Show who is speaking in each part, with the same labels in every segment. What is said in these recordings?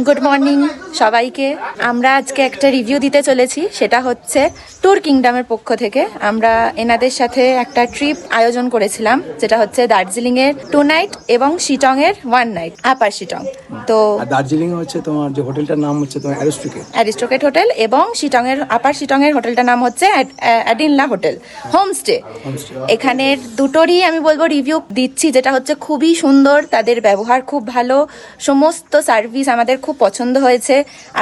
Speaker 1: Good morning সবাইকে। আমরা আজকে একটা রিভিউ দিতে চলেছি, সেটা হচ্ছে ট্যুর কিংডমের পক্ষ থেকে আমরা এনাদের সাথে একটা ট্রিপ আয়োজন করেছিলাম, যেটা হচ্ছে দার্জিলিং এর 2 নাইট এবং শিটং এর 1 নাইট, আপার শিটং। তো
Speaker 2: দার্জিলিং হচ্ছে তোমার যে হোটেলটার নাম হচ্ছে তোমার
Speaker 1: অ্যারিস্টোকেট হোটেল, এবং শিটং এর আপার শিটং এর হোটেলটার নাম হচ্ছে অ্যাডিনলা হোটেল হোমস্টে। এখানের দুটোরই আমি বলবো রিভিউ দিচ্ছি, যেটা হচ্ছে খুবই সুন্দর, তাদের ব্যবহার খুব ভালো, সমস্ত সার্ভিস আমাদের খুব পছন্দ হয়েছে।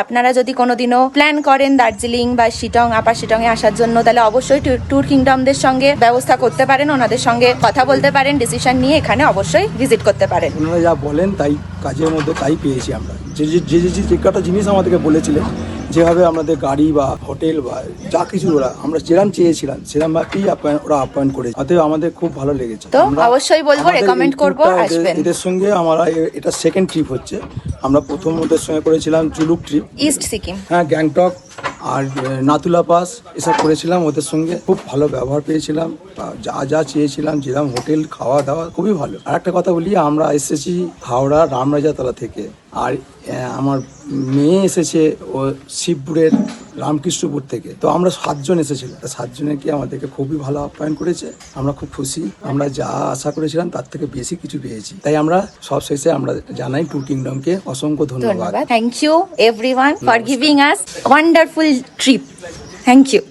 Speaker 1: আপনারা যদি কোনোদিনও প্ল্যান করেন দার্জিলিং বা শিটং, আপার শিটং এ আসার জন্য, তাহলে অবশ্যই ট্যুর কিংডমদের সঙ্গে ব্যবস্থা করতে পারেন, ওনাদের সঙ্গে কথা বলতে পারেন, ডিসিশন নিয়ে এখানে অবশ্যই ভিজিট করতে পারেন।
Speaker 2: ওনারা যা বলেন তাই কাজের মধ্যে তাই পেয়েছি আমরা। যে কটা জিনিস আমাদেরকে বলেছিলেন, যেভাবে আমাদের গাড়ি বা হোটেল বা যা কিছু আমরা যেরকম চেয়েছিলাম সেরকমভাবেই ওরা আপ্যায়ন করেছে, অতএব আমাদের খুব ভালো লেগেছে।
Speaker 1: তো অবশ্যই বলবো, রেকমেন্ড করবো আসবেন।
Speaker 2: এদের সঙ্গে আমরা এটা সেকেন্ড ট্রিপ হচ্ছে। আমরা প্রথম ওদের সঙ্গে করেছিলাম জুলুক ট্রিপ,
Speaker 1: ইস্ট সিকিম,
Speaker 2: হ্যাঁ, গ্যাংটক আর নাতুলা পাস এসব করেছিলাম। ওদের সঙ্গে খুব ভালো ব্যবহার পেয়েছিলাম, যা যা চেয়েছিলাম, যেরকম হোটেল, খাওয়া দাওয়া খুবই ভালো। আর একটা কথা বলি, আমরা এসেছি হাওড়া রামরাজাতলা থেকে, আর আমার মেয়ে এসেছে ও শিবপুরের রামকৃষ্ণপুর থেকে। তো আমরা 7 জন এসেছিলাম, 7 জনের কি আমাদেরকে খুবই ভালো আপ্যায়ন করেছে। আমরা খুব খুশি, আমরা যা আশা করেছিলাম তার থেকে বেশি কিছু পেয়েছি। তাই আমরা সব শেষে আমরা জানাই ট্যুর কিংডমকে অসংখ্য ধন্যবাদ।
Speaker 1: Thank you everyone for giving us wonderful trip. Thank you.